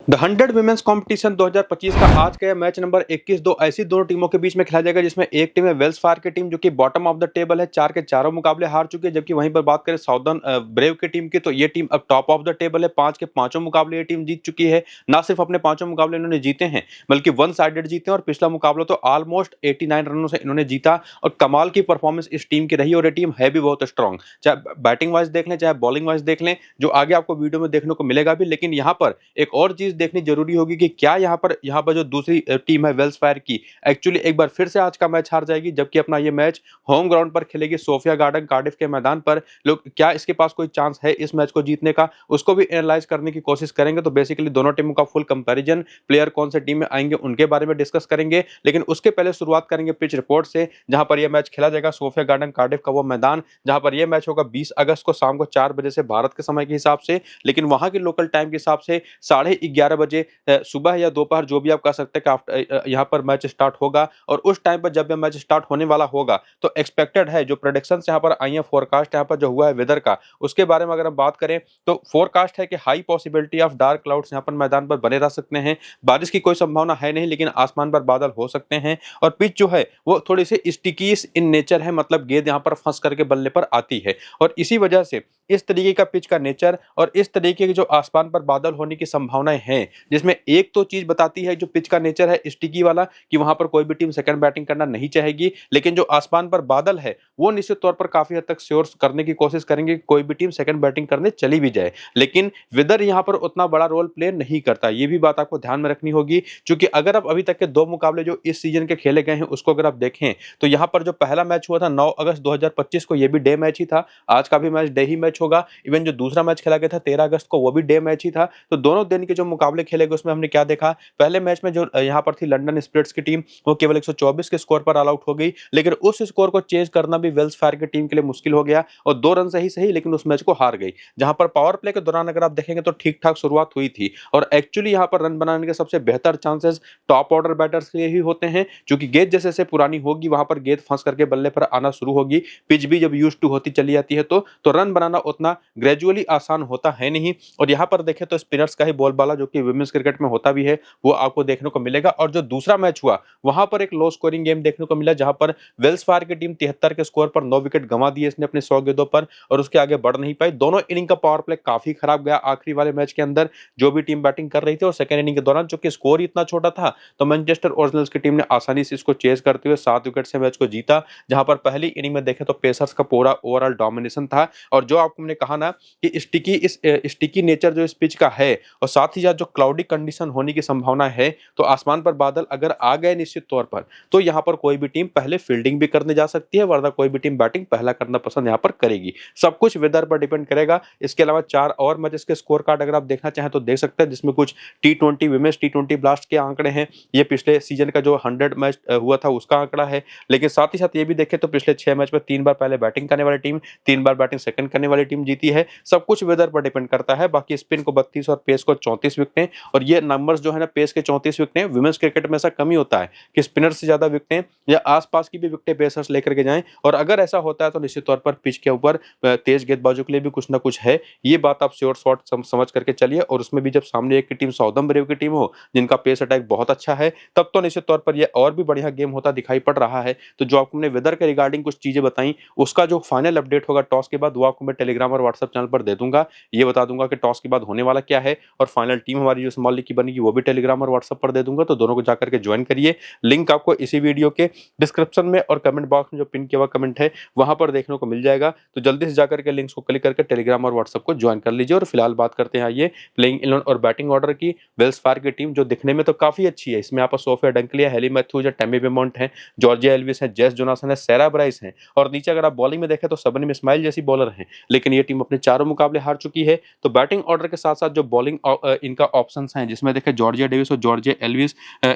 The 100 women's competition 2025 का आज का मैच नंबर 21 दो ऐसी दोनों टीमों के बीच में खेला जाएगा, जिसमें एक टीम है वेल्स फार्गो की टीम जो कि बॉटम ऑफ द टेबल है, 4 के चारों मुकाबले हार चुकी है। जबकि वहीं पर बात करें साउदर्न ब्रेव की टीम की, तो ये टीम अब टॉप ऑफ द टेबल है, 5 के पांचों मुकाबले ये टीम जीत चुकी है। ना सिर्फ अपने पांचों मुकाबले इन्होंने जीते हैं, बल्कि वन साइडेड जीते हैं और पिछला मुकाबला तो ऑलमोस्ट 89 रनों से इन्होंने जीता। और कमाल की परफॉर्मेंस इस टीम की रही और ये टीम है भी बहुत स्ट्रांग, चाहे बैटिंग वाइज देख लें चाहे बॉलिंग वाइज देख लें, जो आगे आपको वीडियो में देखने को मिलेगा भी। लेकिन यहाँ पर एक और चीज देखनी जरूरी होगी कि क्या यहाँ पर जो दूसरी टीम है वेल्स फायर की, एक्चुअली एक बार फिर से आज का मैच हार जाएगी, जबकि अपना ये मैच होम ग्राउंड पर खेलेगी, सोफिया गार्डन कार्डिफ के मैदान पर। लोग क्या इसके पास कोई चांस है इस मैच को जीतने का, उसको भी एनालाइज करने की कोशिश करेंगे। तो बेसिकली दोनों टीमों का फुल कंपैरिजन, प्लेयर कौन से टीम में आएंगे उनके बारे में डिस्कस करेंगे। लेकिन उसके पहले शुरुआत करेंगे पिच रिपोर्ट से, जहां पर यह मैच खेला जाएगा सोफिया गार्डन कार्डिफ का वो मैदान, जहां पर यह मैच होगा 20 अगस्त को शाम को 4 बजे से भारत के समय के हिसाब से। लेकिन वहां के लोकल टाइम के हिसाब से 11:30 बजे सुबह या दोपहर, जो भी आप कह सकते हैं कि यहाँ पर मैच स्टार्ट होगा। और उस टाइम पर जब यह मैच स्टार्ट होने वाला होगा, तो एक्सपेक्टेड है जो प्रेडिक्शंस यहाँ पर आई है, फोरकास्ट यहाँ पर जो हुआ है वेदर का, उसके बारे में अगर हम बात करें तो फोरकास्ट है कि high possibility of dark clouds यहाँ पर मैदान पर बने रह सकते हैं। बारिश की कोई संभावना है नहीं, लेकिन आसमान पर बादल हो सकते हैं। और पिच जो है वो थोड़ी सी स्टिकी इन नेचर है, मतलब गेंद यहाँ पर फंस करके बल्ले पर आती है। और इसी वजह से इस तरीके का पिच का नेचर और इस तरीके के जो आसमान पर बादल होने की संभावनाएं हैं, जिसमें एक तो चीज बताती है जो पिच का नेचर है स्टिकी वाला, कि वहां पर कोई भी टीम सेकंड बैटिंग करना नहीं चाहेगी। लेकिन जो आसमान पर बादल है वो निश्चित तौर पर काफी हद तक श्योर करने की कोशिश करेंगे कि कोई भी टीम सेकंड बैटिंग करने चली भी जाए। लेकिन वेदर यहां पर उतना बड़ा रोल प्ले नहीं करता, ये भी बात आपको ध्यान में रखनी होगी। क्योंकि अगर आप अभी तक के दो मुकाबले जो इस सीजन के खेले गए हैं उसको अगर आप देखें, तो यहां पर जो पहला मैच हुआ था 9 अगस्त 2025 को, ये भी डे मैच ही था। आज का भी मैच डे ही मैच होगा। इवन जो दूसरा मैच खेला गया था 13 अगस्त को, वो भी डे मैच ही था। तो दोनों दिन के जो मुकाबले खेले गए उसमें हमने क्या देखा, पहले मैच में जो यहाँ पर थी लंदन स्पिरिट्स की टीम, वो केवल 124 के स्कोर पर ऑल आउट हो गई। लेकिन उस स्कोर को चेज करना भी वेल्स फायर की टीम के लिए मुश्किल हो गया और 2 रन से ही सही, लेकिन उस मैच को हार गई। जहां पर पावर प्ले के दौरान अगर आप देखेंगे तो ठीक ठाक शुरुआत हुई थी। और एक्चुअली यहाँ पर रन बनाने के सबसे बेहतर चांसेस टॉप ऑर्डर बैटर्स के लिए ही होते हैं, क्योंकि गेंद जैसे जैसे पुरानी होगी वहां पर गेंद फंस करके बल्ले पर आना शुरू होगी। पिच भी जब यूज टू होती चली जाती है तो रन बनाना उतना ग्रेजुअली आसान होता है नहीं। और यहाँ पर देखें तो स्पिनर्स का ही बोलबाला, जो कि विमेंस क्रिकेट में होता भी है, वो आपको देखने को मिलेगा। और जो दूसरा मैच हुआ वहां पर एक लो स्कोरिंग गेम देखने को मिला, जहां पर वेल्स फायर की टीम 73 के स्कोर पर 9 विकेट गंवा दिए इसने अपने 100 गेंदों पर और उसके आगे बढ़ नहीं पाई। दोनों इनिंग का पावर प्ले काफी खराब गया आखिरी वाले मैच के अंदर, जो भी टीम बैटिंग कर रही थी। और सेकंड इनिंग के दौरान चूंकि स्कोर इतना छोटा था, तो मैनचेस्टर ओरिजिनल्स की टीम ने आसानी से इसको चेज करते हुए 7 विकेट से मैच को जीता। जहां पर पहली इनिंग में देखें तो पेसर्स का पूरा ओवरऑल डोमिनेशन था। और जो आपको मैंने कहा ना कि स्टिकी नेचर जो इस पिच का है, और साथ ही साथ जो क्लाउडी कंडीशन होने की संभावना है, तो आसमान पर बादल अगर आ गए निश्चित तौर पर, तो यहां पर कोई भी टीम पहले फील्डिंग भी करने जा सकती है, वरना कोई भी टीम बैटिंग पहला करना पसंद यहां पर करेगी। सब कुछ वेदर पर डिपेंड करेगा। इसके अलावा 4 और मैचेस के स्कोर कार्ड अगर आप देखना चाहें तो देख सकते हैं, जिसमें कुछ T20 विमेंस T20 ब्लास्ट के आंकड़े हैं। ये पिछले सीजन का जो 100 मैच हुआ था उसका आंकड़ा है। लेकिन साथ ही साथ ये भी देखें तो पिछले 6 मैच में 3 बार पहले बैटिंग करने वाली टीम, 3 बार बैटिंग सेकंड करने वाली टीम जीती है। सब कुछ वेदर पर डिपेंड करता है। बाकी स्पिन को 32 और पेस को 34 विकेटें, और ये नंबर्स जो है ना, पेस के 34 विकेटें विमेंस क्रिकेट में ऐसा कम ही होता है कि स्पिनर से ज्यादा विकेटें या आसपास की भी विकेटें पेसर्स लेकर के जाएं। और अगर ऐसा होता है तो निश्चित तौर पर पिच के ऊपर तेज गेंदबाजों के लिए भी कुछ ना कुछ है। ये बात आप श्योर शॉट समझ करके चलिए। और उसमें भी जब सामने एक की टीम साउदर्न ब्रेव की टीम हो, जिनका पेस अटैक बहुत अच्छा है, तब तो निश्चित तौर पर यह और भी बढ़िया गेम होता दिखाई पड़ रहा है। तो जो आपको मैंने वेदर के रिगार्डिंग कुछ चीजें बताई, उसका जो फाइनल अपडेट होगा टॉस के बाद, वो आपको मैं टेलीग्राम और व्हाट्सएप चैनल पर दे दूंगा। ये बता दूंगा कि टॉस के बाद होने वाला क्या है, और फाइनल टीम हमारी जो स्मॉल लीग की बनेगी वो भी टेलीग्राम और व्हाट्सएप पर दे दूंगा। तो दोनों को जाकर के ज्वाइन करिए। लिंक आपको इसी वीडियो के डिस्क्रिप्शन में और कमेंट बॉक्स में जो पिन किया हुआ कमेंट है वहां पर देखने को मिल जाएगा। तो जल्दी से जाकर के लिंक्स को क्लिक करके टेलीग्राम और व्हाट्सएप को ज्वाइन कर लीजिए। और फिलहाल बात करते हैं आइए प्लेइंग 11 और बैटिंग ऑर्डर की। वेल्स फार्गो की टीम जो दिखने में तो काफी अच्छी है, इसमें आप सोफिया डंकलिया, हेली मैथ्यूज है, टेमी बेमोंट है, जॉर्जिया एल्विस है, जेस जोनासन है, सारा ब्राइस है। और नीचे अगर आप बॉलिंग में देखें तो सबनीम इस्माइल जैसी बॉलर है। लेकिन ये टीम अपने चारों मुकाबले हार चुकी है। तो बैटिंग ऑर्डर के साथ साथ जो बॉलिंग इनका ऑप्शंस हैं, जिसमें देखें जॉर्जिया डेविस और जॉर्जिया एल्विस,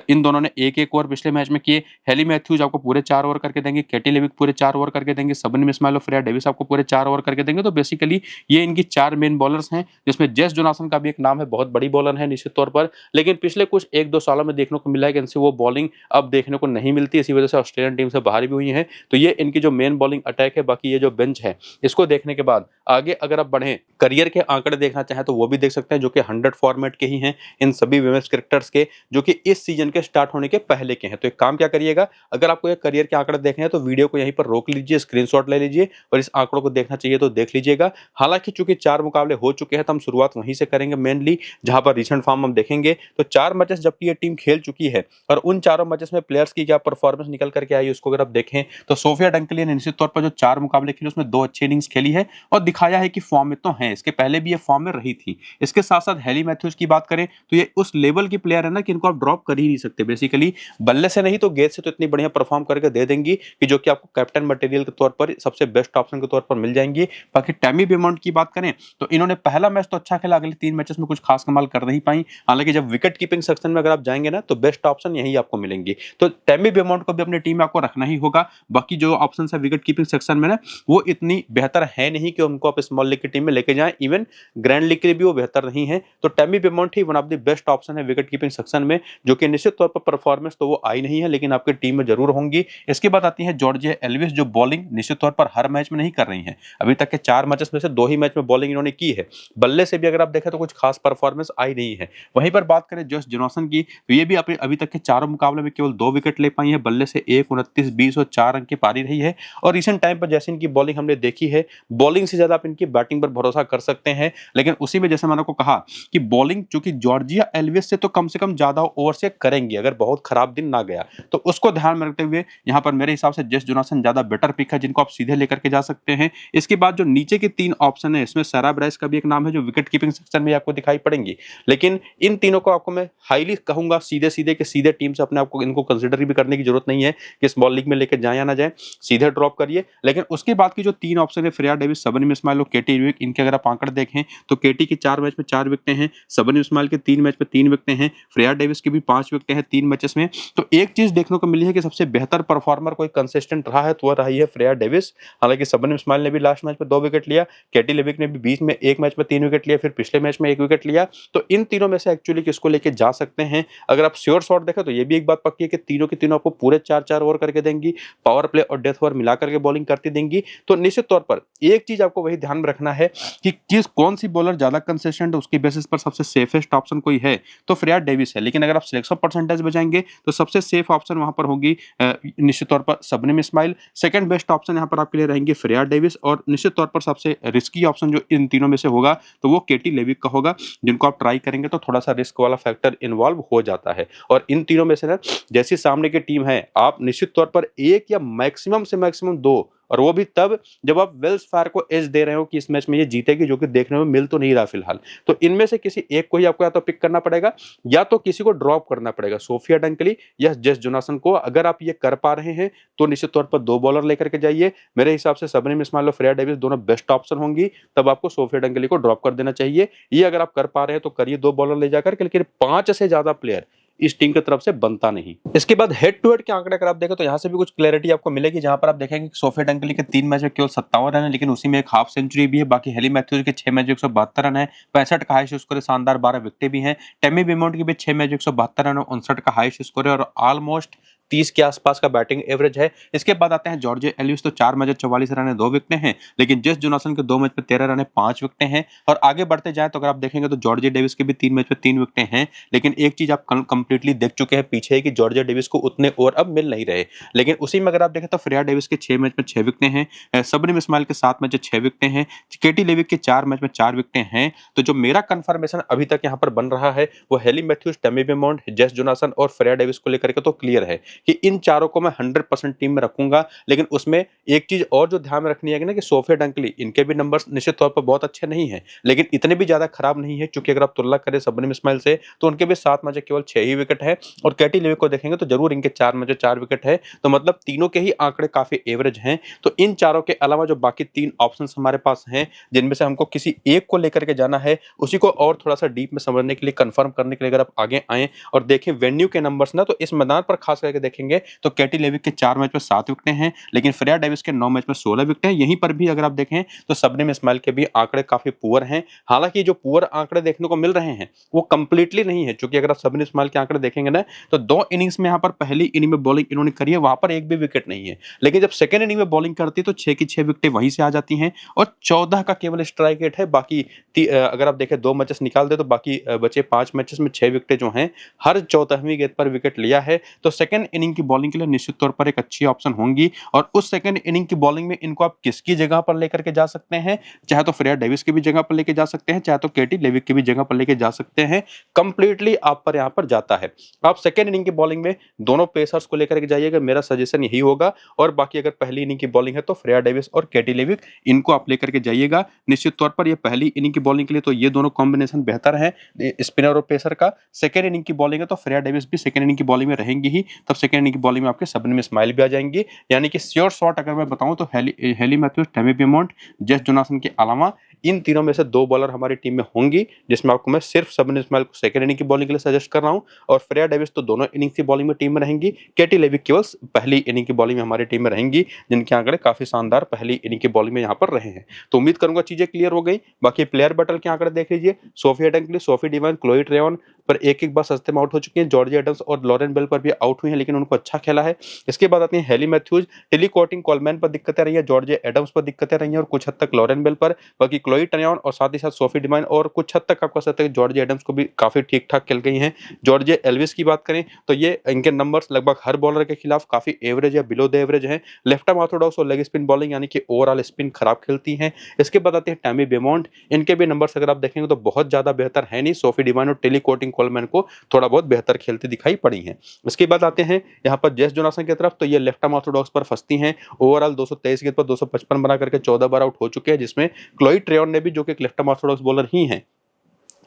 इन दोनों ने एक एक ओवर पिछले मैच में किए। हेली मैथ्यूज आपको पूरे 4 ओवर करके देंगे, केटी लेविक पूरे 4 ओवर करके देंगे, सबनीम इस्माइल और फ्रेया डेविस आपको पूरे 4 ओवर करके देंगे। तो बेसिकली ये इनकी 4 मेन बॉलर्स हैं, जिसमें जेस जोनासन का भी एक नाम है, बहुत बड़ी बॉलर है निश्चित तौर पर। लेकिन पिछले कुछ 1-2 सालों में देखने को मिला है कि इनसे वो बॉलिंग अब देखने को नहीं मिलती, इसी वजह से ऑस्ट्रेलियन टीम से बाहर भी हुई है। तो ये इनकी जो मेन बॉलिंग अटैक है। बाकी ये जो बेंच है, इसको देखने के बाद आगे अगर आप बढ़ें, करियर के आंकड़े देखना चाहें तो वो भी देख सकते हैं, जो कि 100 फॉर्मेट के ही हैं इन सभी विमेंस क्रिकेटर्स के, जो कि इस सीजन के स्टार्ट होने के पहले के हैं। तो एक काम क्या करिएगा, अगर आपको ये करियर के आंकड़े देखने हैं तो वीडियो को यहीं पर रोक लीजिए, स्क्रीनशॉट ले लीजिए और इस आंकड़ों को देखना चाहिए तो देख लीजिएगा। हालांकि चूंकि 4 मुकाबले हो चुके हैं तो हम शुरुआत वहीं से करेंगे मेनली, जहां पर रिसेंट फॉर्म हम देखेंगे। तो 4 मैचेस जबकि ये टीम खेल चुकी है और उन चारों मैचेस में प्लेयर्स की क्या परफॉर्मेंस निकल करके आई उसको अगर आप देखें तो सोफिया डंकली ने निश्चित तौर पर जो 4 मुकाबले खेले उसमें 2 अच्छी इनिंग्स खेली है और दिखाया है कि फॉर्म में तो है, इसके पहले भी ये फॉर्म में रही थी। इसके साथ साथ हेली मैथ्यूज की बात करें तो ये उस लेवल की प्लेयर है ना कि इनको आप ड्रॉप कर ही नहीं सकते, बेसिकली बल्ले से नहीं तो गेंद से तो इतनी बढ़िया परफॉर्म करके दे देंगी कि जो कि आपको कैप्टन मटेरियल के तौर पर सबसे बेस्ट ऑप्शन के तौर पर मिल जाएंगी। बाकी टैमी बेमॉन्ट की बात करें तो इन्होंने पहला मैच तो अच्छा खेला, अगले 3 मैचेस में कुछ खास कमाल कर नहीं पाई। हालांकि जब विकेट कीपिंग सेक्शन में अगर आप जाएंगे ना तो बेस्ट ऑप्शन यही आपको मिलेंगी, तो टैमी बेमॉन्ट को भी अपनी टीम में आपको रखना ही होगा। बाकी जो ऑप्शन है विकेट कीपिंग सेक्शन में ना वो इतनी बेहतर है नहीं कि उनको आप स्मॉल लीग की टीम में लेके जाएं, इवन ग्रैंड लीग के लिए भी वो बेहतर नहीं है। तो टैमी बेमॉन्ट ही one of the best option है विकेट कीपिंग सेक्शन में, जो कि निश्चित तौर पर परफॉर्मेंस तो वो आई नहीं है लेकिन आपकी टीम में जरूर होंगी। इसके बाद आती है जॉर्जिया एल्विस, जो बॉलिंग निश्चित तौर पर हर मैच में नहीं कर रही है। अभी तक के 4 मैचेस में से 2 ही मैच में बॉलिंग इन्होंने की है, बल्ले से भी अगर आप देखें तो कुछ खास परफॉर्मेंस आई नहीं है। वहीं पर बात करें जॉश जॉनसन की तो ये भी अभी तक के चारों मुकाबले में केवल 2 विकेट ले पाई है, बल्ले से 1, 29, 20 और 4 अंक की पारी रही है। और रिसेंट टाइम पर जैसे इनकी बॉलिंग हमने देखी है, बॉलिंग से ज्यादा आप इनकी बैटिंग पर भरोसा कर सकते हैं। लेकिन उसी में जैसे मैंने आपको कहा कि बॉलिंग चूंकि जॉर्जिया एल्विस से तो कम से कम ज्यादा ओवर से करेंगी अगर बहुत खराब दिन ना गया, तो उसको ध्यान में रखते हुए यहाँ पर मेरे हिसाब से जॉश जॉनसन ज्यादा बेटर पिक है, जिनको आप सीधे लेकर के जा सकते हैं। इसके बाद जो नीचे के 3 ऑप्शन है, इसमें सारा ब्राइस का भी एक नाम है जो विकेट कीपिंग सेक्शन में आपको दिखाई पड़ेंगी। लेकिन इन तीनों को आपको मैं हाईली कहूंगा सीधे सीधे के सीधे टीम से अपने आपको इनको कंसीडर भी करने की जरूरत नहीं है कि स्मॉल लीग में लेकर जाए या ना जाए, सीधे ड्रॉप करिए। लेकिन उसके बाद की जो 3 ऑप्शन है, फ्रेया डेविस, सबनी इस्माइल और केटी विक, इनके अगर आप आंकड़े देखें तो केटी की 4 मैच में 4 विकेटें हैं, सबनी इस्माइल के 3 मैच में 3 विकेटें हैं, फ्रेया डेविस की भी 5 विकेटें हैं 3 मैचेस में। तो एक चीज देखने को मिली है कि सबसे बेहतर परफॉर्मर कोई कंसिस्टेंट रहा है तो वह रही है फ्रेया डेविस। हालांकि सबनी इस्माइल ने भी लास्ट मैच में 2 विकेट लिया, केटी लेविक ने भी बीच में एक मैच में 3 विकेट लिया, फिर पिछले मैच में 1 विकेट लिया। तो इन तीनों में से एक्चुअली किसको लेके जा सकते हैं, अगर आप श्योर शॉट देखें तो ये भी एक बात पक्की है कि तीनों की तीनों आपको पूरे 4-4 ओवर करके देंगी, पावर प्ले और डेथ ओवर मिला करके बॉलिंग करती देंगी। तो निश्चित तौर पर एक चीज आपको वही ध्यान में रखना है कि कौन सी बॉलर ज्यादा कंसिस्टेंट है, उसकी बेसिस पर सबसे सेफेस्ट ऑप्शन कोई है तो फ्रेया डेविस है। लेकिन अगर आप सिलेक्शन परसेंटेज बचाएंगे तो सबसे सेफ ऑप्शन वहां पर होगी निश्चित तौर पर सबनी इस्माइल, सेकंड बेस्ट ऑप्शन यहां पर आपके लिए रहेंगे फ्रेया डेविस, और निश्चित तौर पर सबसे रिस्की ऑप्शन जो इन तीनों में से होगा तो वो केटी लेविक का होगा, जिनको आप ट्राई करेंगे तो थोड़ा सा रिस्क वाला फैक्टर इन्वॉल्व हो जाता है। और इन तीनों में से ना जैसी सामने की टीम है, आप निश्चित तौर पर 1 या मैक्सिमम से मैक्सिमम 2, और वो भी तब जब आप वेल्स फार्गो को एज दे रहे हो कि इस मैच में ये जीतेगी, जो कि देखने में मिल तो नहीं रहा फिलहाल। तो इनमें से किसी एक को ही आपको या तो पिक करना पड़ेगा या तो किसी को ड्रॉप करना पड़ेगा, सोफिया डंकली या जॉश जॉनसन को। अगर आप ये कर पा रहे हैं तो निश्चित तौर पर 2 बॉलर लेकर के जाइए। मेरे हिसाब से सबनी इस्माइल और फ्रेया डेविस दोनों बेस्ट ऑप्शन होंगी, तब आपको सोफिया डंकली को ड्रॉप कर देना चाहिए। ये अगर आप कर पा रहे हैं तो करिए 2 बॉलर ले जाकर, लेकिन 5 से ज्यादा प्लेयर इस टीम की तरफ से बनता नहीं। इसके बाद हेड टू हेड के आंकड़े अगर आप देखें तो यहाँ से भी कुछ क्लैरिटी आपको मिलेगी, जहां पर आप देखेंगे कि सोफिया डंकली के 3 मैच में केवल 57 रन है, लेकिन उसी में एक हाफ सेंचुरी भी है। बाकी हेली मैथ्यूज के 6 मैच में 172 रन है, 65 का हाईएस्ट स्कोर है, शानदार 12 विकेटें भी हैं। टेमी बेमॉन्ट के भी 6 मैच में 172 रन है, 59 का हाईएस्ट स्कोर है और ऑलमोस्ट 30 के आसपास का बैटिंग एवरेज है। इसके बाद आते हैं जॉर्जिया एल्विस, तो 4 मैच 44 रन है, 2 विकेटें हैं। लेकिन जॉश जॉनसन के 2 मैच में 13 रन है, 5 विकेटें हैं। और आगे बढ़ते जाए तो अगर आप देखेंगे तो जॉर्जिया डेविस के भी 3 मैच में 3 विकेटें हैं। लेकिन एक चीज आप कंप्लीटली देख चुके हैं पीछे कि जॉर्जिया डेविस को उतने ओवर अब मिल नहीं रहे। लेकिन उसी में अगर आप देखें तो फ्रेया डेविस के 6 मैच में 6 विकेटें हैं, सबनी इस्माइल के 7 मैच में 6 विकेटें हैं, केटी लेविक के 4 मैच में 4 विकेटें हैं। तो जो मेरा कंफर्मेशन अभी तक यहाँ पर बन रहा है वो Hayley Matthews, Tammy Beaumont, Josh Johnson और फ्रेया डेविस को लेकर के तो क्लियर है कि इन चारों को मैं 100% टीम में रखूंगा। लेकिन उसमें एक चीज और जो ध्यान में रखनी है ना कि सोफिया डंकली, इनके भी नंबर्स निश्चित तौर पर बहुत अच्छे नहीं है, लेकिन इतने भी ज्यादा खराब नहीं है। क्योंकि अगर आप तुलना करें सबनी इस्माइल से तो उनके भी 7 मैच केवल 6 ही विकेट है, और केटी लेविक को देखेंगे तो जरूर इनके 4 मैच 4 विकेट है। तो मतलब तीनों के ही आंकड़े काफी एवरेज हैं। तो इन चारों के अलावा जो बाकी 3 ऑप्शंस हमारे पास हैं, जिनमें से हमको किसी एक को लेकर के जाना है, उसी को और थोड़ा सा डीप में समझने के लिए, कंफर्म करने के लिए अगर आप आगे आए और देखें वेन्यू के नंबर्स ना, तो इस मैदान पर खास करके देखेंगे तो केटी लेविक के 4 मैच में 7 विकेटें हैं, लेकिन फ्रेया डेविस के 9 मैच में 16 विकेटें हैं। यहीं पर भी अगर आप देखें तो सबनिम इस्माइल के भी आंकड़े काफी पुअर हैं। हालांकि जो पुअर आंकड़े देखने को मिल रहे हैं वो कंप्लीटली नहीं है, क्योंकि अगर आप सबनिम इस्माइल के आंकड़े देखेंगे ना तो 2 इनिंग्स में यहाँ पर पहली इनिंग में बॉलिंग इन्होंने करी है, वहां पर एक भी विकेट नहीं है, लेकिन जब सेकंड इनिंग में बॉलिंग करती है तो 6 की 6 विकेटें वहीं से आ जाती हैं और 14 का केवल स्ट्राइक रेट है। बाकी अगर आप देखें 2 मैचेस निकाल दे तो बाकी बचे 5 मैचेस में 6 विकेटें जो हैं हर 14वीं गेंद पर विकेट लिया है। तो सेकंड इनिंग की बॉलिंग के लिए निश्चित तौर पर एक अच्छी ऑप्शन होंगी, और उस सेकंड इनिंग की बॉलिंग में इनको आप किसकी जगह पर लेकर के जा सकते हैं, चाहे तो फ्रेया डेविस की भी जगह पर लेके जा सकते हैं, चाहे तो केटी लेविक की भी जगह पर लेके जा सकते हैं। कंप्लीटली आप पर यहाँ पर जाता है। आप सेकंड इनिंग की बॉलिंग में दोनों पेसर्स को लेकर के जाइएगा, मेरा सजेशन यही होगा। और बाकी अगर पहली इनिंग की बॉलिंग है तो फ्रेया डेविस और केटी लेविक इनको आप लेकर के जाइएगा। निश्चित तौर पर ये पहली इनिंग की बॉलिंग के लिए तो ये दोनों कॉम्बिनेशन बेहतर है स्पिनर और पेसर का। सेकंड इनिंग की बॉलिंग है तो फ्रेया डेविस भी सेकंड इनिंग की बॉलिंग में रहेंगी ही, तब सेकंड इनिंग की बॉलिंग में आपके सबनिम इस्माइल भी आ जाएंगे। यानी कि श्योर शॉट अगर मैं बताऊं तो Hayley Matthews, Tammy ब्यूमॉन्ट, Jess Jonassen के अलावा इन तीनों में से 2 बॉलर हमारी टीम में होंगी, जिसमें आपको मैं सिर्फ सबनिम इस्माइल को सेकंड इनिंग की बॉलिंग के लिए सजेस्ट कर रहा हूं, और फ्रेया डेविस तो दोनों इनिंग्स की बॉलिंग में टीम में रहेंगी। केटी लेविक केवल पहली इनिंग की बॉलिंग में हमारी टीम में रहेंगी, जिनके आंकड़े काफी शानदार पहली इनिंग की बॉलिंग में यहाँ पर रहे हैं। तो उम्मीद करूंगा चीजें क्लियर हो गई। बाकी प्लेयर बैटल के आंकड़े देख लीजिए। Sophie Dunkley, Sophie Devine, Chloe Trayvon पर एक बार सस्ते में आउट हो चुके हैं। जॉर्जिया एडम्स और लॉरेन बेल पर भी आउट हुई हैं, लेकिन उनको अच्छा खेला है। इसके बाद आती है Hayley Matthews, Tilly Corteen Coleman पर दिक्कतें रही है, जॉर्जिया एडम्स पर दिक्कतें रही हैं और कुछ हद तक लॉरेन बेल पर। बाकी क्लोई ट्रेवन और साथ ही साथ सोफी डिवाइन और कुछ हद तक आपको सकते हैं जॉर्जिया एडम्स को भी काफी ठीक ठाक खेल गई हैं। जॉर्जिया एल्विस की बात करें तो ये इनके नंबर्स लगभग हर बॉलर के खिलाफ काफी एवरेज या बिलो द एवरेज है। लेफ्ट आर्म ऑर्थोडॉक्स और लेग स्पिन बॉलिंग यानी कि ओवरऑल स्पिन खराब खेलती हैं। इसके बाद आते हैं टैमी ब्यूमॉन्ट, इनके भी नंबर्स अगर आप देखेंगे तो बहुत ज्यादा बेहतर है नहीं। सोफी डिवाइन और टेली कोटिंग कॉलमैन को थोड़ा बहुत बेहतर खेलती दिखाई पड़ी हैं। इसके बाद आते हैं यहाँ पर जेस जोनासन की तरफ, तो ये लेफ्ट आर्म ऑर्थोडॉक्स पर फंसती हैं। ओवरऑल 223 गेंद पर 255 बना करके 14 बार आउट हो चुके हैं, जिसमें क्लोई ट्रेवन ने भी, जो कि एक लेफ्ट आर्म ऑर्थोडॉक्स बॉलर ही हैं,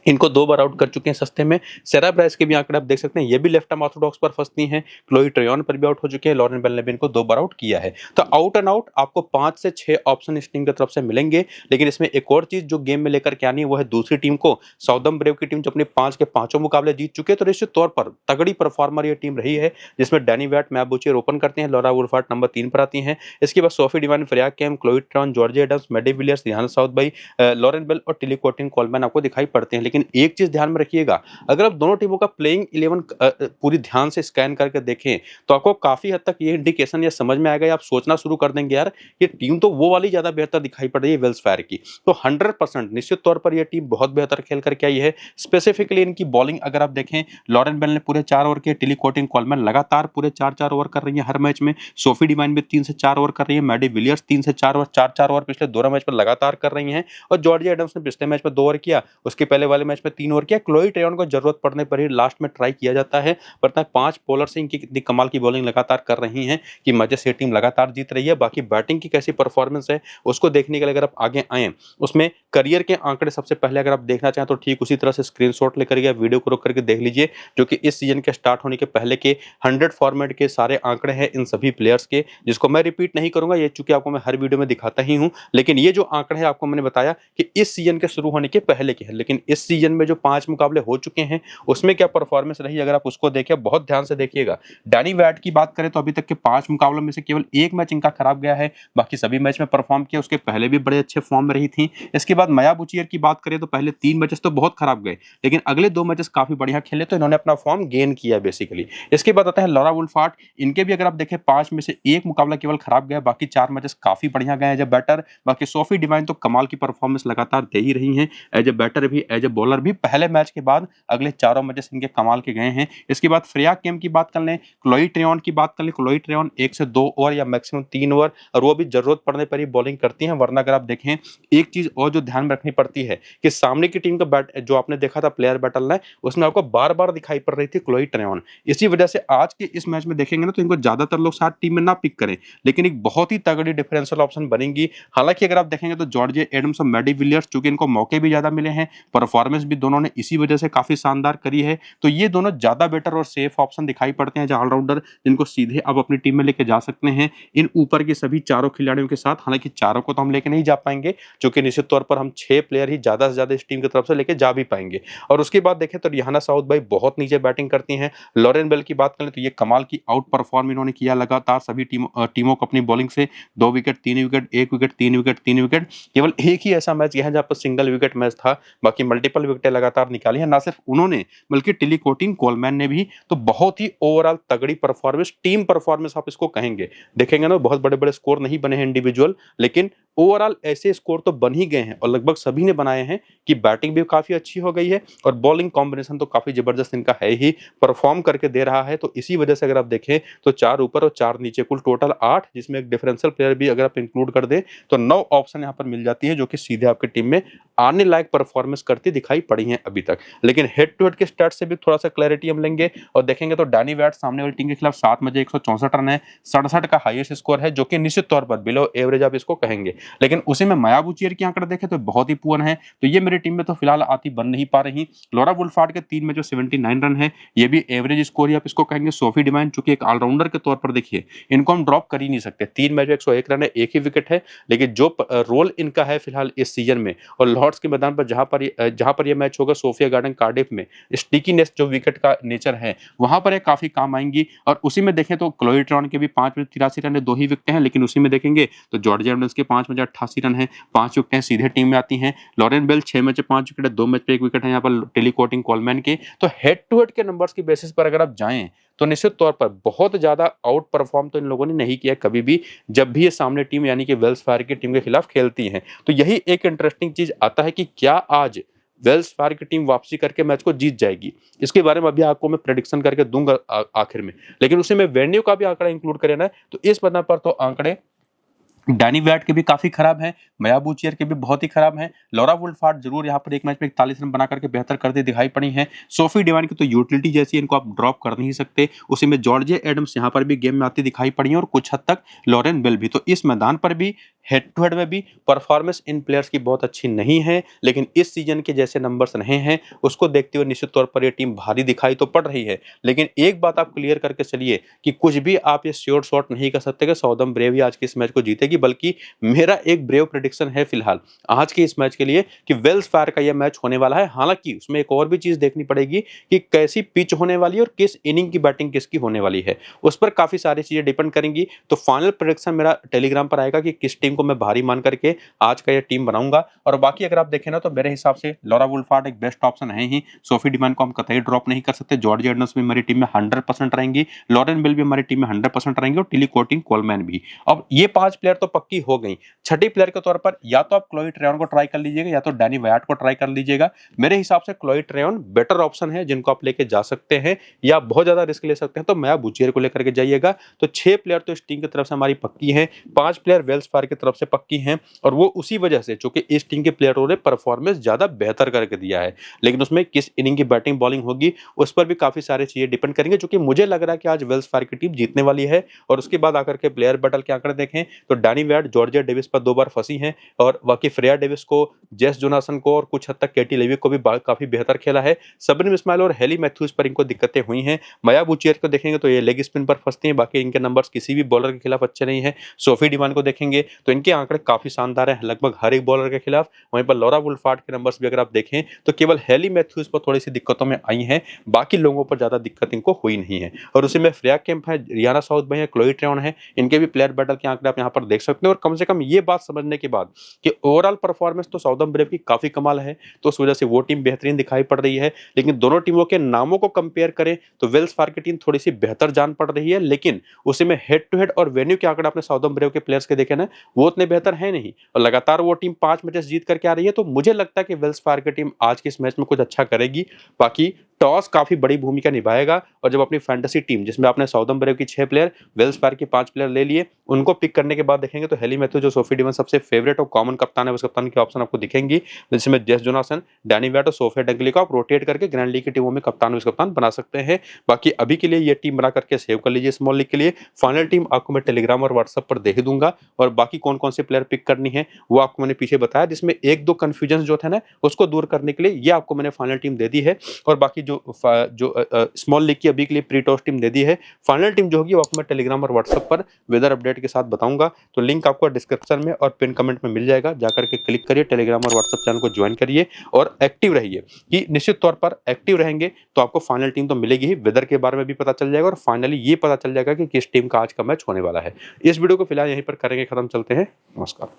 इनको 2 बार आउट कर चुके हैं सस्ते में। सेरा ब्राइस के भी आंकड़े आप देख सकते हैं, ये भी लेफ्ट आर्म ऑर्थोडॉक्स पर फंसती हैं। क्लोई ट्रेवन पर भी आउट हो चुके हैं, लॉरेन बेल ने भी इनको 2 बार आउट किया है। तो आउट एंड आउट आपको 5 से 6 ऑप्शन इस टीम की तरफ से मिलेंगे। लेकिन इसमें एक और चीज जो गेम में लेकर के आनी है वो है दूसरी टीम को। साउदर्न ब्रेव की टीम जो अपने 5 के 5 मुकाबले जीत चुके हैं, तो निश्चित तौर पर तगड़ी परफॉर्मर ये टीम रही है, जिसमें डैनी वैट, मैट बुचियर ओपन करते हैं, लॉरा वुल्फार्ट नंबर 3 पर आती हैं। इसके बाद Sophie Devine, Freya Kemp, Chloe Tryon, Georgia Adams, Maddy Villiers, Rhianna Southby, Lauren Bell और टिली कोटिंग कॉलमैन आपको दिखाई पड़ते हैं। लेकिन एक चीज ध्यान रखिएगा, अगर आप दोनों टीमों का प्लेइंग 11 पूरी ध्यान से स्कैन करके देखें तो आपको काफी हद तक ये इंडिकेशन या समझ में आएगा, आप सोचना शुरू कर देंगे यार ये टीम तो वो वाली ज्यादा बेहतर दिखाई पड़ रही है वेल्स फायर की। तो 100% निश्चित तौर पर यह टीम बहुत बेहतर खेल करके आई है। स्पेसिफिकली इनकी बॉलिंग अगर आप देखें, लॉरेन बेल ने पूरे 4 ओवर किए, टिली कोटिंग कॉलमैन लगातार पूरे 4-4 ओवर कर रही है हर मैच में, सोफी डिवाइन भी 3 से 4 ओवर कर रही है, मैडी विलियर्स 3 से 4 ओवर, 4-4 ओवर पिछले 2 मैच में लगातार कर रही हैं, और जॉर्जिया एडम्स ने पिछले मैच में 2 ओवर किया, उसके पहले वाले मैच में 3 ओवर किया। क्लोई ट्रेवन को जरूरत पड़ने पर ही लास्ट में ट्राई किया जाता है, पता है 5 बॉलर से इनकी कितनी कमाल की बॉलिंग लगातार कर रही हैं कि मजे से टीम लगातार जीत रही है। बाकी बैटिंग की कैसी परफॉर्मेंस है उसको देखने के लिए अगर आप आगे आए, उसमें करियर के आंकड़े सबसे पहले अगर आप देखना चाहें तो ठीक उसी तरह से स्क्रीनशॉट लेकर या वीडियो को रोक करके देख लीजिए, जो कि इस सीजन के स्टार्ट होने के पहले के 100 फॉर्मेट के सारे आंकड़े हैं इन सभी प्लेयर्स के, जिसको मैं रिपीट नहीं करूंगा, ये चूंकि आपको मैं हर वीडियो में दिखाता ही हूं। लेकिन ये जो आंकड़े हैं आपको मैंने बताया कि इस सीजन के शुरू होने के पहले के हैं, लेकिन इस सीजन में जो 5 मुकाबले हो चुके हैं उसमें क्या परफॉर्मेंस रही, अगर आप उसको देखें बहुत ध्यान से देखिएगा। डैनी वैट की बात करें तो अभी तक के 5 मुकाबलों में से केवल 1 मैच इनका खराब गया है, बाकी सभी मैच में परफॉर्म किया, उसके पहले भी बड़े अच्छे फॉर्म में रही थी। इसके बाद माया बुचियर की बात करें तो पहले 3 मैचेस तो बहुत खराब गए, लेकिन अगले 2 मैचेस काफी बढ़िया खेले, तो इन्होंने अपना फॉर्म गेन किया बेसिकली। इसके बाद आता है लॉरा वुल्फार्ट, इनके भी अगर आप देखें 5 में से 1 मुकाबला केवल खराब गया, बाकी 4 मैचेस काफी बढ़िया गए एज ए बैटर। बाकी सोफी डिवाइन तो कमाल की परफॉर्मेंस लगातार दे ही रही हैं, एज ए बैटर भी एज ए बॉलर भी। पहले मैच के बाद अगले 4 मैचेस इनके कमाल के गए हैं। इसके बाद फ्रेया केम की बात कर लें, क्लोई ट्रेवन की बात कर लें, क्लोई ट्रेवन 1 से 2 ओवर या मैक्सिमम 3 ओवर, और वो भी जरूरत पड़ने पर ही बॉलिंग करती हैं। वरना अगर आप देखें एक चीज और जो ध्यान रखनी पड़ती है कि सामने की टीम का बैट जो आपने देखा था प्लेयर बैटल में, उसमें आपको बार बार दिखाई पड़ रही थी क्लोई ट्रेवन। इसी वजह से आज के इस मैच में देखेंगे ना तो इनको ज्यादातर लोग साथ टीम में ना पिक करें, लेकिन एक बहुत ही तगड़ी डिफरेंशियल ऑप्शन बनेगी। हालांकि अगर आप देखेंगे तो जॉर्जिया एडम्स और मैडी विलियर्स, चूंकि इनको मौके भी ज्यादा मिले हैं, परफॉर्मेंस परफॉर्मेंस भी दोनों ने इसी वजह से काफी शानदार करी है। तो ये दोनों ज्यादा बेटर और सेफ ऑप्शन दिखाई पड़ते हैं ऑलराउंडर, जिनको सीधे आप अपनी टीम में लेके जा सकते हैं इन ऊपर के सभी चारों खिलाड़ियों के साथ। हालांकि चारों को तो हम लेके नहीं जा पाएंगे, क्योंकि निश्चित तौर पर हम 6 प्लेयर ही ज्यादा से ज्यादा इस टीम की तरफ से लेके जा भी पाएंगे। और उसके बाद देखें तो रिहाना साउथ भाई बहुत नीचे बैटिंग करती हैं। लॉरेन बेल की बात करें तो ये कमाल की आउट परफॉर्म इन्होंने किया लगातार सभी टीमों को अपनी बॉलिंग से। 2 wicket, 3 wicket, 1 wicket, 3 wicket, 3 wicket. केवल एक ही ऐसा मैच गया है जहां पर सिंगल विकेट मैच था, बाकी मल्टीपल विकेटें लगातार निकाली है। ना सिर्फ उन्होंने बल्कि टिली कोलमैन ने भी। तो बहुत ही ओवरऑल तगड़ी परफॉर्मेंस, टीम परफॉर्मेंस आप इसको कहेंगे। देखेंगे ना, बहुत बड़े बड़े स्कोर नहीं बने हैं इंडिविजुअल, लेकिन ओवरऑल ऐसे स्कोर तो बन ही गए हैं और लगभग सभी ने बनाए हैं कि बैटिंग भी काफी अच्छी हो गई है और बॉलिंग कॉम्बिनेशन तो काफी जबरदस्त इनका है ही, परफॉर्म करके दे रहा है। तो इसी वजह से अगर आप देखें तो 4 ऊपर और 4 नीचे, कुल टोटल 8, जिसमें एक डिफरेंशियल प्लेयर भी अगर आप इंक्लूड कर दें तो 9 ऑप्शन यहां पर मिल जाती है, जो कि सीधे आपकी टीम में आने लायक परफॉर्मेंस करती दिखाई पड़ी है अभी तक। लेकिन हेड टू हेड के स्टैट से भी थोड़ा सा क्लैरिटी हम लेंगे और देखेंगे तो डैनी वैट सामने वाली टीम के खिलाफ 7 मैच 164 रन है, 67 का हाईएस्ट स्कोर है, जो कि निश्चित तौर पर बिलो एवरेज आप इसको कहेंगे। लेकिन उसी में माया बुचियर की आंकड़े देखें तो बहुत ही पुअर है, तो ये मेरी टीम में तो फिलहाल आती बन नहीं पा रही। लॉरा वुल्फार्ड के 3 मैचों 79 रन है, ये भी एवरेज स्कोर ही आप इसको कहेंगे। सोफी डिवाइन चूंकि एक ऑलराउंडर के तौर पर देखिए इनको हम ड्रॉप कर ही नहीं सकते, 3 मैच 101 रन है, एक ही विकेट है, लेकिन जो रोल इनका है फिलहाल इस सीजन में और लॉर्ड्स के मैदान पर जहां पर ये मैच होगा सोफिया गार्डन कार्डिफ में, स्टिकीनेस जो विकेट का नेचर है वहां पर ये काफी काम आएंगी। और उसी में देखें तो क्लोई ट्रॉन के भी 5 मैच 83 रन है, 2 ही विकेट हैं, लेकिन उसी में देखेंगे तो जॉर्ज एडम्स के 5 मैच 88 रन है, 5 विकेटें सीधे टीम में आती हैं। लॉरेन बेल 6 मैच 5 विकेट है, 2 मैच पे 1 विकेट है यहाँ पर टेली कोलमैन के। तो हेड टू हेड के नंबर्स की बेसिस पर अगर आप जाएं तो निश्चित तौर पर बहुत ज्यादा आउट परफॉर्म तो इन लोगों ने नहीं किया कभी भी, जब भी ये सामने टीम यानी कि वेल्स फार्गो की टीम के खिलाफ खेलती हैं। तो यही एक इंटरेस्टिंग चीज आता है कि क्या आज वेल्स फार्गो की टीम वापसी करके मैच को जीत जाएगी। इसके बारे में अभी आपको मैं प्रेडिक्शन करके दूंगा आखिर में, लेकिन उसी में वेन्यू का भी आंकड़ा इंक्लूड करें ना, तो इस बना पर तो आंकड़े डैनी वैट के भी काफी खराब हैं, मया बुचियर के भी बहुत ही खराब हैं। लॉरा वुल्फार्ड जरूर यहाँ पर एक मैच में 41 रन बना करके बेहतर करते दिखाई पड़ी हैं। सोफी डिवाइन की तो यूटिलिटी जैसी, इनको आप ड्रॉप कर नहीं सकते। उसी में जॉर्ज एडम्स यहाँ पर भी गेम में आती दिखाई पड़ी हैं और कुछ हद तक लॉरेन बेल भी। तो इस मैदान पर भी हेड टू हेड में भी परफॉर्मेंस इन प्लेयर्स की बहुत अच्छी नहीं है, लेकिन इस सीजन के जैसे नंबर्स रहे हैं उसको देखते हुए निश्चित तौर पर यह टीम भारी दिखाई तो पड़ रही है। लेकिन एक बात आप क्लियर करके चलिए कि कुछ भी आप ये श्योर शॉट नहीं कर सकते कि साउदर्न ब्रेव ही आज के इस मैच को जीतेगी, बल्कि मेरा एक ब्रेव प्रेडिक्शन है फिलहाल आज के इस मैच के लिए कि वेल्स फार्गो का यह मैच होने वाला है। हालांकि उसमें एक और भी चीज देखनी पड़ेगी कि कैसी पिच होने वाली है और किस इनिंग की बैटिंग किसकी होने वाली है, उस पर काफी सारी चीजें डिपेंड करेंगी। तो फाइनल प्रेडिक्शन मेरा टेलीग्राम पर आएगा कि किस टीम को मैं भारी मान करके आज का यह टीम बनाऊंगा। और बाकी अगर आप देखें ना तो मेरे हिसाब से लॉरा वुल्फार्ड एक बेस्ट ऑप्शन है ही, सोफी डिवाइन को हम कतई ड्रॉप नहीं कर सकते। जॉर्ज एडम्स भी हमारी टीम में 100% रहेंगी, लॉरेन बेल भी हमारी टीम में 100% रहेंगे और टिली कोलमैन भी। अब ये 5 प्लेयर तो पक्की हो गई। छठी प्लेयर के तौर पर या तो आप क्लोई ट्रेयन को ट्राई कर लीजिएगा या तो डैनी वैट को ट्राई कर लीजिएगा। मेरे हिसाब से क्लोई ट्रेयन बेटर ऑप्शन है जिनको आप लेके जा सकते हैं, या बहुत ज्यादा रिस्क ले सकते हैं तो मैं बुचियर को लेकर के जाइएगा। तो 6 प्लेयर तो इस टीम की तरफ से हमारी पक्की है, 5 प्लेयर वेल्स फार्गो की तरफ से पक्की हैं, और वो उसी वजह से चूंकि इस टीम के प्लेयरों ने परफॉर्मेंस ज्यादा बेहतर करके दिया है। लेकिन उसमें किस इनिंग की बैटिंग बॉलिंग होगी उस पर भी काफी सारी चीजें डिपेंड करेंगे, क्योंकि मुझे लग रहा है कि आज वेल्स फार्गो की टीम जीतने वाली है। और उसके बाद आकर के प्लेयर बैटल के आंकड़े देखें तो डैनी वैट जॉर्जिया डेविस पर 2 बार फंसी हैं, और बाकी फ्रेया डेविस को, जेस जोनासन को और कुछ हद तक केटी लेवी को भी काफी बेहतर खेला है। सबरिन इस्माइल और हेली मैथ्यूज पर इनको दिक्कतें हुई हैं। मया बुचियर को देखेंगे तो ये लेग स्पिन पर फंसती हैं, बाकी इनके नंबर्स किसी भी बॉलर के खिलाफ अच्छे नहीं है। सोफी डिवाइन को देखेंगे तो इनके आंकड़े काफी शानदार है लगभग हर एक बॉलर के खिलाफ। वहीं पर लॉरा वुल्फार्ड के नंबर्स भी अगर आप देखें तो केवल हेली मैथ्यूज पर थोड़ी सी दिक्कतों में आई हैं, बाकी लोगों पर ज्यादा दिक्कत इनको हुई नहीं है। और उसी में फ्रेया केम्प है, रियाना साउथ भाई है, क्लोई ट्रेयन है, इनके भी प्लेयर बैटल के आंकड़े आप यहाँ पर देख सकते हैं। और कम से कम ये बात समझने के बाद कि ओवरऑल परफॉर्मेंस तो साउदर्न ब्रेव की काफी कमाल है, तो उस वजह से वो टीम बेहतरीन दिखाई पड़ रही है। लेकिन दोनों टीमों के नामों को कंपेयर करें तो वेल्स फार्गो की टीम थोड़ी सी बेहतर जान पड़ रही है, लेकिन उसी में हेड टू हेड और वेन्यू के आंकड़े आपने साउदर्न ब्रेव के प्लेयर्स के देखे ना, वो उतने बेहतर है नहीं, और लगातार वो टीम 5 मैचेस जीत करके आ रही है। तो मुझे लगता है कि वेल्स फार्गो की टीम आज के इस मैच में कुछ अच्छा करेगी। बाकी टॉस काफ़ी बड़ी भूमिका निभाएगा और जब अपनी फैंटेसी टीम जिसमें आपने साउदर्न ब्रेव की 6 प्लेयर, वेल्स फार्गो के 5 प्लेयर ले लिए, उनको पिक करने के बाद देखेंगे तो हेली मैथ्यू जो सोफी डिवन सबसे फेवरेट और कॉमन कप्तान है, उस कप्तान की ऑप्शन आपको दिखेंगी, जिसमें जेस जोनासन, डैनी वैट और सोफिया डंगली को आप रोटेट करके ग्रैंड लीग की टीमों में कप्तान वाइस कप्तान बना सकते हैं। बाकी अभी के लिए ये टीम बना करके सेव कर लीजिए स्मॉल लीग के लिए। फाइनल टीम आपको मैं टेलीग्राम और व्हाट्सएप पर दे ही दूंगा और बाकी कौन-कौन से प्लेयर पिक करनी है वो आपको मैंने पीछे बताया, जिसमें 1-2 कन्फ्यूजन जो थे ना उसको दूर करने के लिए ये आपको मैंने फाइनल टीम दे दी है और बाकी जो स्मॉल लीग की अभी के लिए प्री टॉस टीम दे दी है। फाइनल टीम जो होगी वो आपको मैं टेलीग्राम और व्हाट्सएप पर वेदर अपडेट के साथ बताऊंगा, तो लिंक आपको डिस्क्रिप्शन में और पिन कमेंट में मिल जाएगा, जाकर के क्लिक करिए, टेलीग्राम और व्हाट्सएप चैनल को ज्वाइन करिए और एक्टिव रहिए कि निश्चित तौर पर एक्टिव रहेंगे तो आपको फाइनल टीम तो मिलेगी ही, वेदर के बारे में भी पता चल जाएगा और फाइनली ये पता चल जाएगा कि किस टीम का आज का मैच होने वाला है। इस वीडियो को फिलहाल यहीं पर करेंगे खत्म, चलते हैं, नमस्कार।